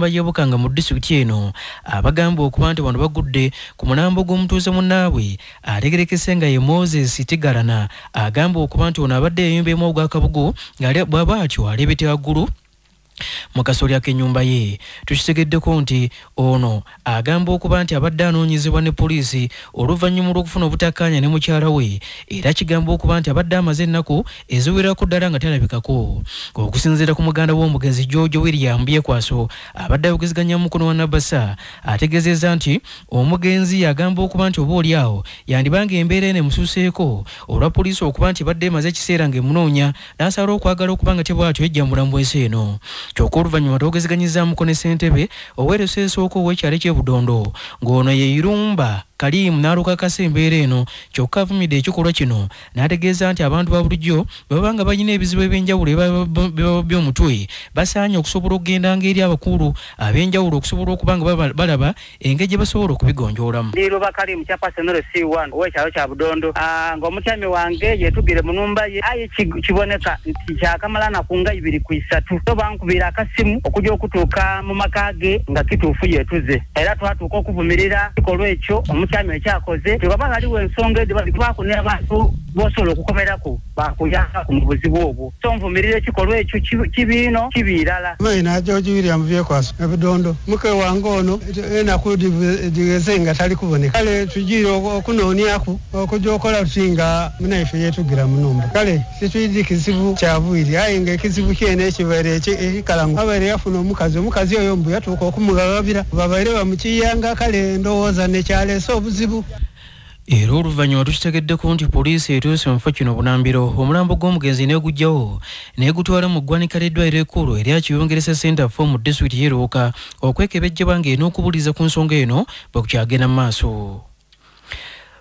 Yobukanga mu district eno abagamba okuba nti bano bagudde ku mulambo gw'omutuuze munnaabwe ategerekese nga ye Moses Tigalana agamba okuba nti ono abadde yayimbyemu ogw'akabugo nga bw'aba atyo alebete waggulu mu kasolya k'ennyumba ye. Tukitegeddeko nti ono agamba okuba nti abadde anoonyezebwa ne poliisi oluvannyuma lw'okufuna obutakkaanya ne mukyala we, era kigamba okuba nti abadde amaze ennaku eziwerako ddala nga talabikako. Okusinziira ku muganda w'omugenzi George William Byekwaso abadde ayogezeganya mukono wa Nabasa ategeezezza nti omugenzi yagamba okuba nti oboolyawo yandibanga embeera eno emusuuseeko olwa poliisi okuba nti badde emaze ekiseera ng'emunoonya n'asala okwagala okuba nga tebwatyo ejja mulamu ensi eno. Kyokka oluvannyuma twogezeganyizzaamuko ne ssentebe ow'ereso esooka ow'ekyalo ky'e Budondo ng'ono ye Irumba Kalimu n'alukakasa embeera eno, kyokka avumidde ekikolwa kino n'ategeeza nti abantu ba bulijjo baba nga balina ebizibu eby'enjawulo by'omutwe basaanye okusobola okugendanga eri abakulu ab'enjawulo okusobola okuba nga balaba engeri gye basobola okubigonjoolamu. Iruba Kalimu Chapasenero C1 ow'ekyalo kya Budondo ng'omutyami wange yetugire mu nnumba ye aye kiboneka nti kyakamala nakunga 2 ku 3 so bankubira akasimu okujja okutuuka mu maka ge nga kituufu yetuze era twatuuka okuvumirira kikolwa ekyo omutyami ekyakoze tebaba aliwo ensonga ezibakunira abantu bosobola okukomerako bakuyamba ku buzibu obwo so nvumirira ekikolwa ekyo kibiino kibiirala. Maina George William Byekwaso Budondo muke wange ono enaku digeze nga tali kuboneka kale tujire okunoonyaku okujja okola tusinga munaife yetugira mu nnumba kale situyidi kizibu kyabwiri aye nga ekizibu kyene ekibaire ekikalangu abaire yafuna omukazi oyo mbu yatuuka okumugabira babaire bamukiyanga kale ndowooza nekyaleese obuzibu. Era oluvannyuma tukitegeddeko nti poliisi etuuse mu kifo kino Bunambiro omulambo gw'omugenzi neegugjawo neegutwala mu ggwanika ly'eddwaliro ekkulu erya Kiyongereza Center for mu disitulikiti y'e Luuka okwekebejjebwa ng'erina okubuliza ku nsonga eno bwe kukyagenda mu maaso.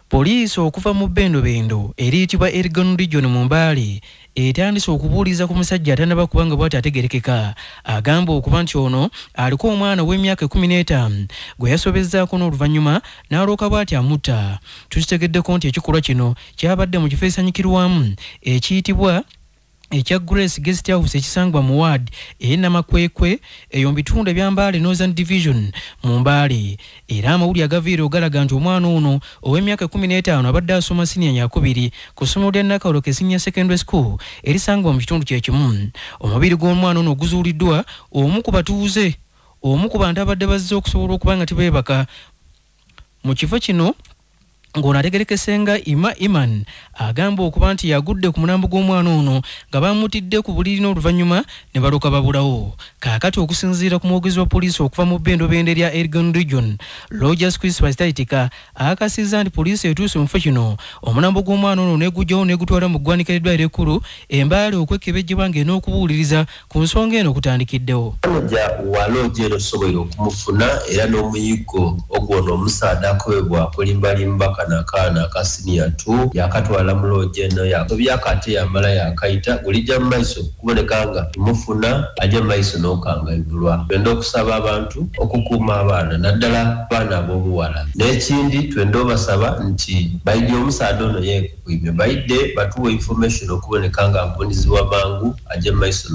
Poliisi okuva mu Bendobendo eriyitibwa Elgon Region mu Mbale etandise okubuuliza ku musajja atannaba kubanga bw'ati ategerekeka agamba okuba nti ono aliko omwana w'emyaka 15 gwe yasobezzaako n'oluvannyuma n'alooka bw'ati amutta. Tukitegeddeko nti ekikolwa kino kyabadde mu kifo esanyikirwamu ekiyitibwa ekya Grace Guest House ekisangwa mu ward Namakwekwe eyo mu bitundu ebya Mbale Northern Division mu Mbale. Era amawulire agaviire galaga nti omwana ono ow'emyaka 15 abadde asoma senior yakubiri ku ssomero lya Nakawoloke Senior Secondary School erisangwa mu kitundu kye kimu. Omubiri gw'omwana ono oguzuuliddwa omu ku batuuze omu ku bantu abadde bazze okusobola okuba nga tebeebaka mu kifo kino ng'ono ategerekese nga Iman agamba okuba nti yagudde ku mulambo gw'omwana ono nga bamutidde ku buliri n'oluvannyuma ne balooka babulawo. Kaakati okusinziira ku mwogezi wa poliisi okuva mu Bendobendo erya Elgon Region Rogers Christmas Taitika akasizza nti poliisi etuuse mu kifo kino omulambo gw'omwana ono neegugjawo neegutwala mu ggwanika ly'eddwaliro ekkulu Embale okwekebejjebwa ng'erina okubuuliriza ku nsonga eno kutandikiddewo. Walojero sobola okumufuna era n'omuyiggo ogw'ono omusaada akobebwa kulimbalimba akaana aka senior 2 yakatwala mu looje eno yabyakate yamala yakayita gulijja mu maiso kuboneka nga imufuna ajja mu maiso n'okangayibulwa. Twenda okusaba abantu okukuuma abaana naddala abaana ab'obuwala n'ekindi twenda obasaba nti bayidde omusaada ono yeekukwime bayidde batuwa information okuboneka nga avunizibwa mangu ajja mu maiso